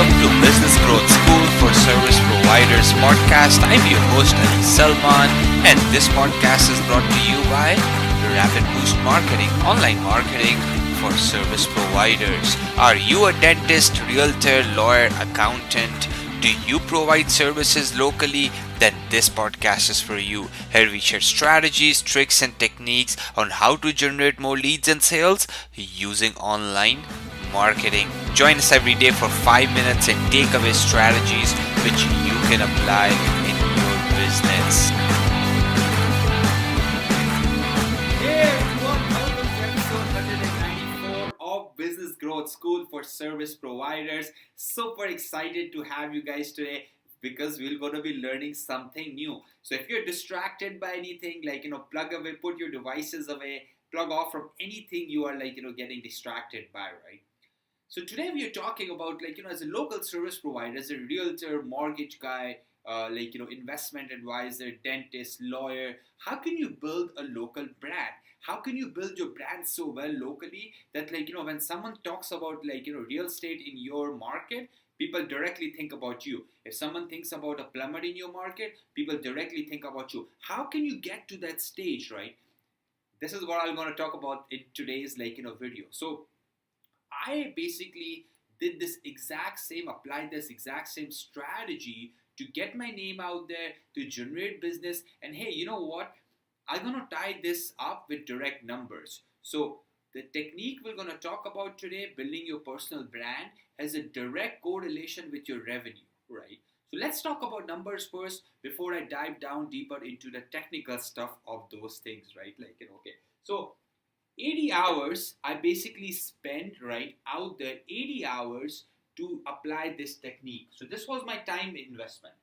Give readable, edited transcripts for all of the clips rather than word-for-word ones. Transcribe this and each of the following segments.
welcome to Business Growth School for Service Providers podcast. I'm your host Ali Salman, and this podcast is brought to you by Rapid Boost Marketing, online marketing for service providers. Are you a dentist, realtor, lawyer, accountant? Do you provide services locally? Then this podcast is for you. Here we share strategies, tricks, and techniques on how to generate more leads and sales using online marketing. Join us every day for 5 minutes and take away strategies which you can apply in your business. Hey everyone, welcome to episode 194 of Business Growth School for Service Providers. Super excited to have you guys today because we're going to be learning something new. So if you're distracted by anything, plug away, put your devices away, plug off from anything you are getting distracted by, right? So today we are talking about as a local service provider, as a realtor, mortgage guy, investment advisor, dentist, lawyer, how can you build a local brand? How can you build your brand so well locally that when someone talks about real estate in your market, people directly think about you. If someone thinks about a plumber in your market, people directly think about you. How can you get to that stage, right? This is what I'm going to talk about in today's video. So I basically applied this exact same strategy to get my name out there, to generate business. And hey, you know what? I'm going to tie this up with direct numbers. So the technique we're going to talk about today, building your personal brand, has a direct correlation with your revenue, right? So let's talk about numbers first before I dive down deeper into the technical stuff of those things, right? So 80 hours, I basically spent out there 80 hours to apply this technique. So this was my time investment.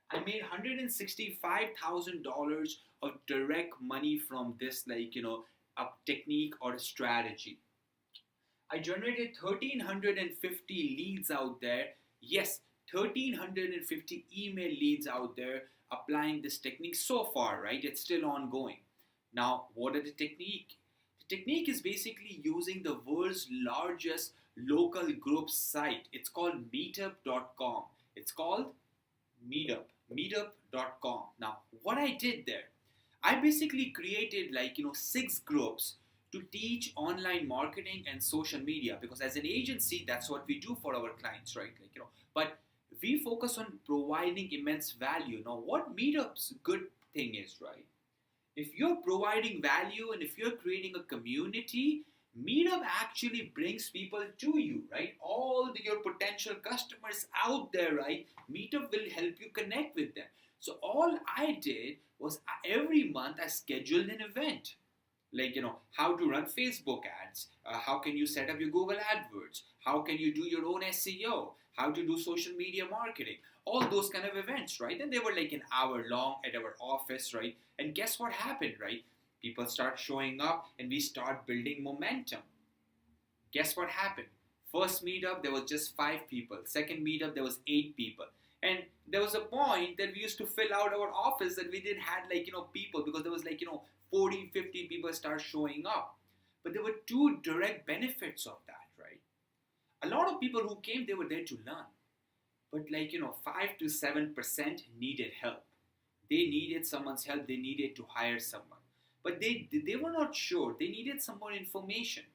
I made $165,000 of direct money from this a technique or a strategy. I generated 1,350 leads out there. Yes, 1,350 email leads out there applying this technique so far, right? It's still ongoing. Now, what are the technique? Technique is basically using the world's largest local group site. It's called Meetup.com. It's called Meetup. Meetup.com. Now, what I did there, I basically created 6 groups to teach online marketing and social media, because as an agency, that's what we do for our clients, right? But we focus on providing immense value. Now, what Meetup's good thing is, right? If you're providing value and if you're creating a community, Meetup actually brings people to you, right? All your potential customers out there, right? Meetup will help you connect with them. So all I did was every month I scheduled an event. How to run Facebook ads, how can you set up your Google AdWords, how can you do your own SEO, how to do social media marketing, all those kind of events, right? And they were an hour long at our office, right? And guess what happened, right? People start showing up and we start building momentum. Guess what happened? First meetup, there was just 5 people. Second meetup, there was 8 people. And there was a point that we used to fill out our office that we didn't have people, because there was 40, 50 people start showing up. But there were 2 direct benefits of that, right? A lot of people who came, they were there to learn. But 5 to 7% needed help. They needed someone's help. They needed to hire someone. But they were not sure. They needed some more information.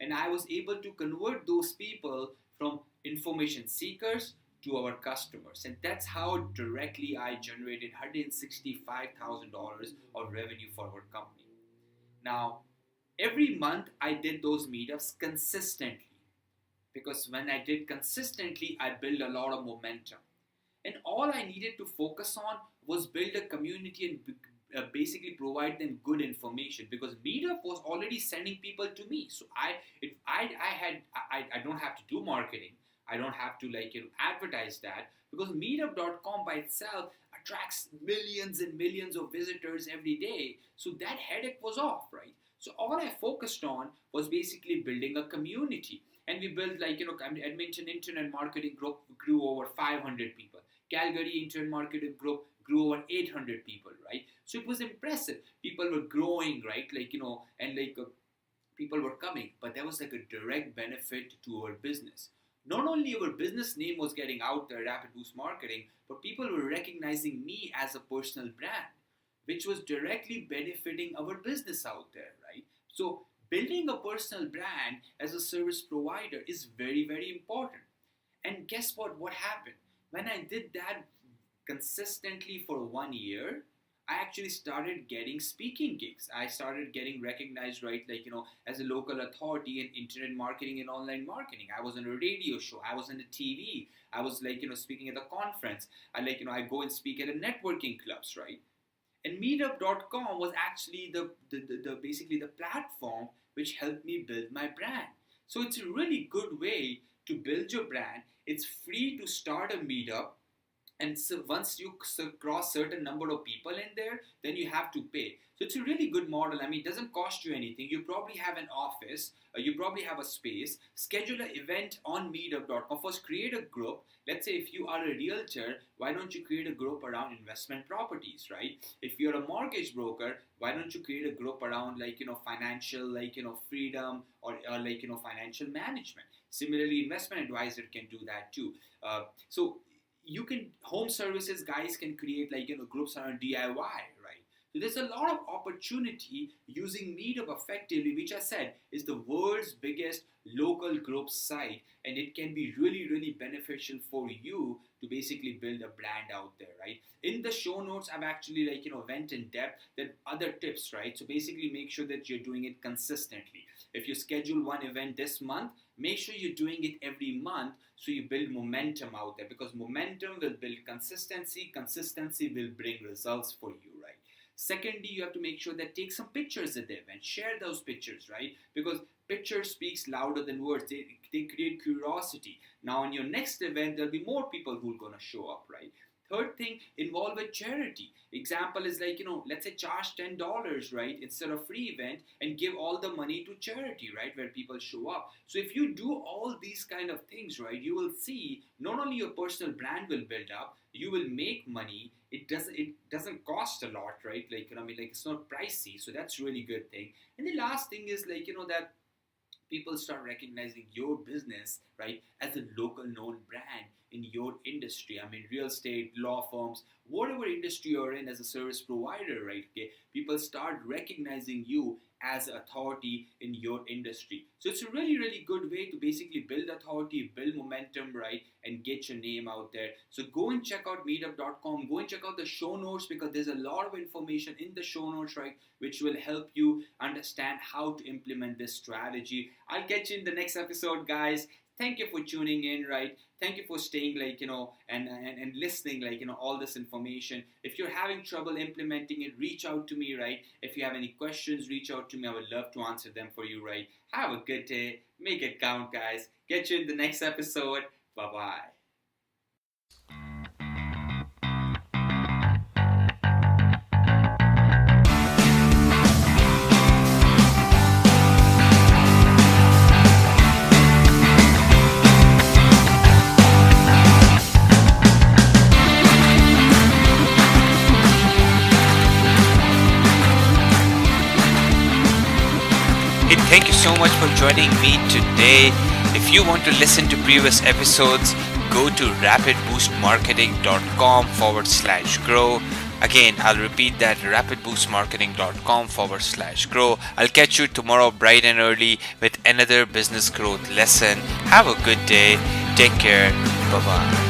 And I was able to convert those people from information seekers to our customers. And that's how directly I generated $165,000 of revenue for our company. Now, every month I did those meetups consistently. Because when I did consistently, I built a lot of momentum. And all I needed to focus on was build a community and basically provide them good information, because Meetup was already sending people to me. So I don't have to do marketing. I don't have to advertise that, because Meetup.com by itself attracts millions and millions of visitors every day. So that headache was off, right? So all I focused on was basically building a community. And we built Edmonton Internet Marketing Group grew over 500 people. Calgary Internet Marketing Group grew over 800 people, right? So it was impressive. People were growing, right? People were coming. But there was a direct benefit to our business. Not only our business name was getting out there, Rapid Boost Marketing, but people were recognizing me as a personal brand, which was directly benefiting our business out there, right? So building a personal brand as a service provider is very, very important. And guess what? What happened? When I did that consistently for 1 year, I actually started getting speaking gigs. I started getting recognized, right? Like, as a local authority in internet marketing and online marketing. I was on a radio show. I was on the TV. I was speaking at a conference. I go and speak at a networking clubs, right? And Meetup.com was actually the basically the platform which helped me build my brand. So it's a really good way to build your brand. It's free to start a meetup. And so once you cross certain number of people in there, then you have to pay. So it's a really good model. I mean, it doesn't cost you anything. You probably have an office, you probably have a space. Schedule an event on meetup.com. First, create a group. Let's say if you are a realtor, why don't you create a group around investment properties, right? If you're a mortgage broker, why don't you create a group around financial freedom or financial management? Similarly, investment advisor can do that too. So you can, home services guys can create groups around DIY, right? So there's a lot of opportunity using Meetup effectively, which I said is the world's biggest local group site, and it can be really, really beneficial for you to basically build a brand out there, right? In the show notes, I've actually went in depth that other tips, right? So basically make sure that you're doing it consistently. If you schedule one event this month, make sure you're doing it every month so you build momentum out there, because momentum will build consistency. Consistency will bring results for you, right? Secondly, you have to make sure that take some pictures at the event. Share those pictures, right? Because picture speaks louder than words. They create curiosity. Now, on your next event, there'll be more people who are going to show up, right? Third thing, involve a charity. Example is let's say charge $10, right, instead of free event, and give all the money to charity, right, where people show up. So if you do all these kind of things, right, you will see not only your personal brand will build up, you will make money. It doesn't cost a lot, right? It's not pricey, so that's really good thing. And the last thing is that people start recognizing your business, right, as a local known brand in your industry. I mean, real estate, law firms, whatever industry you're in as a service provider, right? Okay, people start recognizing you as authority in your industry. So it's a really, really good way to basically build authority, build momentum, right, and get your name out there. So go and check out meetup.com. Go and check out the show notes, because there's a lot of information in the show notes, right, which will help you understand how to implement this strategy. I'll catch you in the next episode, guys. Thank you for tuning in, right? Thank you for staying and listening all this information. If you're having trouble implementing it, reach out to me, right? If you have any questions, reach out to me. I would love to answer them for you, right? Have a good day. Make it count, guys. Get you in the next episode. Bye-bye. Thank you so much for joining me today. If you want to listen to previous episodes, go to rapidboostmarketing.com/grow. Again, I'll repeat that, rapidboostmarketing.com/grow. I'll catch you tomorrow bright and early with another business growth lesson. Have a good day. Take care. Bye-bye.